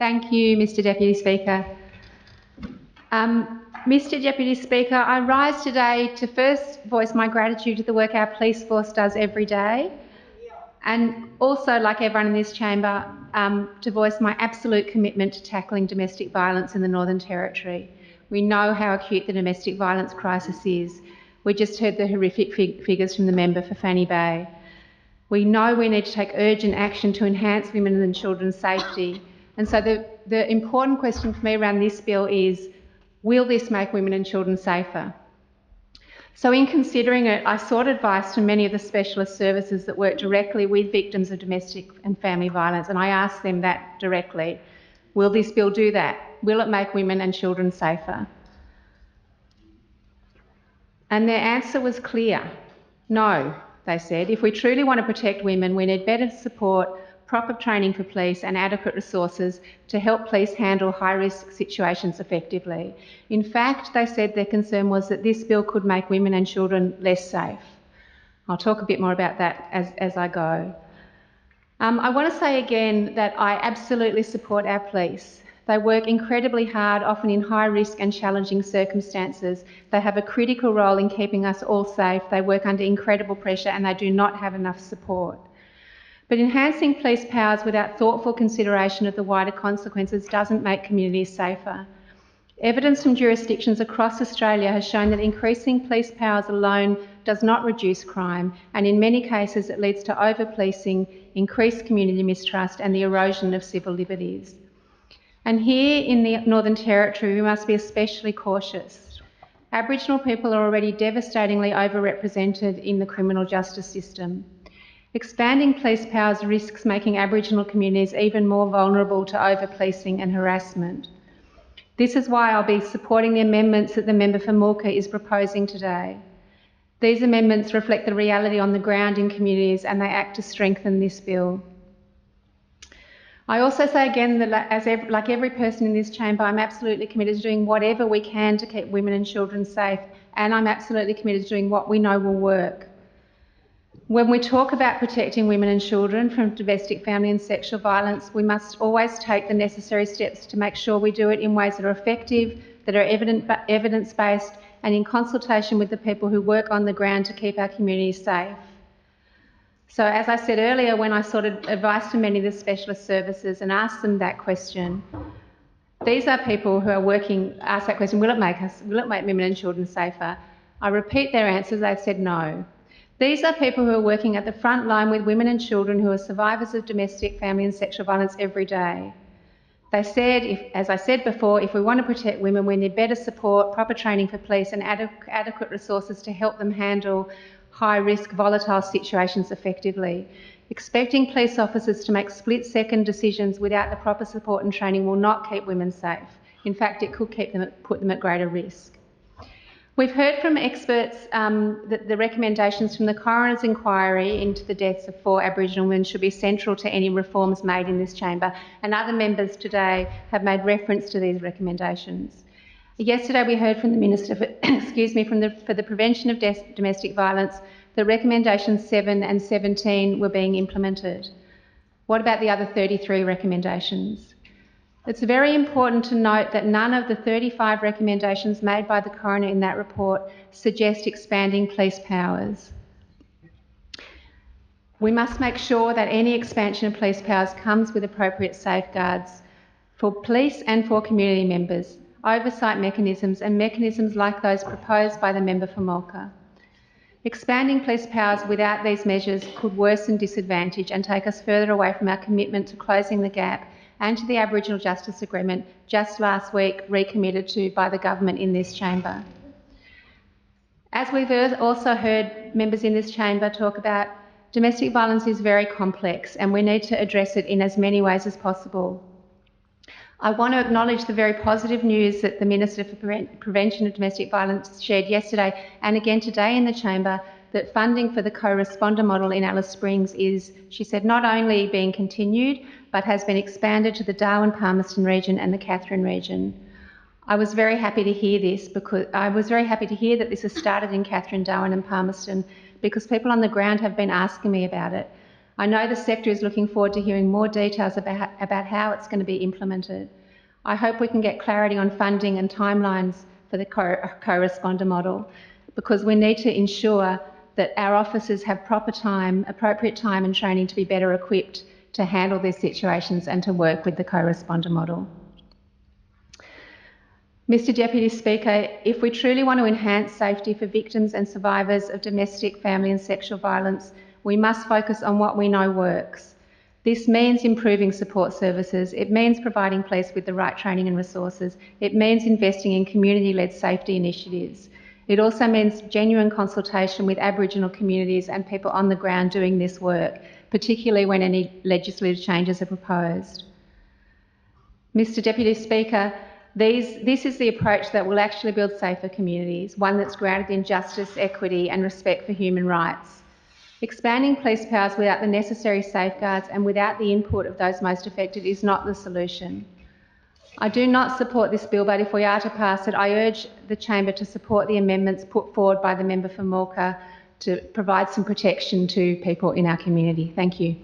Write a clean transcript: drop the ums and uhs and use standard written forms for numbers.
Thank you, Mr Deputy Speaker. Mr Deputy Speaker, I rise today to first voice my gratitude to the work our police force does every day, and also, like everyone in this chamber, to voice my absolute commitment to tackling domestic violence in the Northern Territory. We know how acute the domestic violence crisis is. We just heard the horrific figures from the member for Fanny Bay. We know we need to take urgent action to enhance women and children's safety. And so the important question for me around this bill is, will this make women and children safer? So in considering it, I sought advice from many of the specialist services that work directly with victims of domestic and family violence, and I asked them that directly. Will this bill do that? Will it make women and children safer? And their answer was clear. No, they said. If we truly want to protect women, we need better support, proper training for police and adequate resources to help police handle high-risk situations effectively. In fact, they said their concern was that this bill could make women and children less safe. I'll talk a bit more about that as I go. I want to say again that I absolutely support our police. They work incredibly hard, often in high risk and challenging circumstances. They have a critical role in keeping us all safe. They work under incredible pressure and they do not have enough support. But enhancing police powers without thoughtful consideration of the wider consequences doesn't make communities safer. Evidence from jurisdictions across Australia has shown that increasing police powers alone does not reduce crime, and in many cases it leads to over-policing, increased community mistrust and the erosion of civil liberties. And here in the Northern Territory we must be especially cautious. Aboriginal people are already devastatingly overrepresented in the criminal justice system. Expanding police powers risks making Aboriginal communities even more vulnerable to over-policing and harassment. This is why I'll be supporting the amendments that the member for Mulka is proposing today. These amendments reflect the reality on the ground in communities and they act to strengthen this bill. I also say again that like every person in this chamber, I'm absolutely committed to doing whatever we can to keep women and children safe, and I'm absolutely committed to doing what we know will work. When we talk about protecting women and children from domestic, family and sexual violence, we must always take the necessary steps to make sure we do it in ways that are effective, that are evidence-based and in consultation with the people who work on the ground to keep our communities safe. So as I said earlier, when I sought advice from many of the specialist services and asked them that question, these are people who are working, asked that question, will it make women and children safer? I repeat their answers, they've said no. These are people who are working at the front line with women and children who are survivors of domestic, family and sexual violence every day. They said, as I said before, if we want to protect women, we need better support, proper training for police and adequate resources to help them handle high-risk, volatile situations effectively. Expecting police officers to make split-second decisions without the proper support and training will not keep women safe. In fact, it could put them at greater risk. We've heard from experts that the recommendations from the coroner's inquiry into the deaths of 4 Aboriginal women should be central to any reforms made in this chamber, and other members today have made reference to these recommendations. Yesterday we heard from the Minister for, for the Prevention of Domestic Violence that recommendations 7 and 17 were being implemented. What about the other 33 recommendations? It's very important to note that none of the 35 recommendations made by the coroner in that report suggest expanding police powers. We must make sure that any expansion of police powers comes with appropriate safeguards for police and for community members, oversight mechanisms and mechanisms like those proposed by the member for Mulka. Expanding police powers without these measures could worsen disadvantage and take us further away from our commitment to closing the gap and to the Aboriginal Justice Agreement just last week recommitted to by the government in this chamber. As we've also heard members in this chamber talk about, domestic violence is very complex and we need to address it in as many ways as possible. I want to acknowledge the very positive news that the Minister for Prevention of Domestic Violence shared yesterday and again today in the chamber, that funding for the co-responder model in Alice Springs is, she said, not only being continued, but has been expanded to the Darwin-Palmerston region and the Katherine region. I was very happy to hear this because that this has started in Katherine, Darwin and Palmerston because people on the ground have been asking me about it. I know the sector is looking forward to hearing more details about how it's going to be implemented. I hope we can get clarity on funding and timelines for the co-responder model, because we need to ensure that our officers have proper time, appropriate time and training to be better equipped to handle these situations and to work with the co-responder model. Mr Deputy Speaker, if we truly want to enhance safety for victims and survivors of domestic, family and sexual violence, we must focus on what we know works. This means improving support services, it means providing police with the right training and resources, it means investing in community-led safety initiatives. It also means genuine consultation with Aboriginal communities and people on the ground doing this work, particularly when any legislative changes are proposed. Mr Deputy Speaker, this is the approach that will actually build safer communities, one that's grounded in justice, equity and respect for human rights. Expanding police powers without the necessary safeguards and without the input of those most affected is not the solution. I do not support this bill, but if we are to pass it, I urge the Chamber to support the amendments put forward by the member for Mallorca to provide some protection to people in our community. Thank you.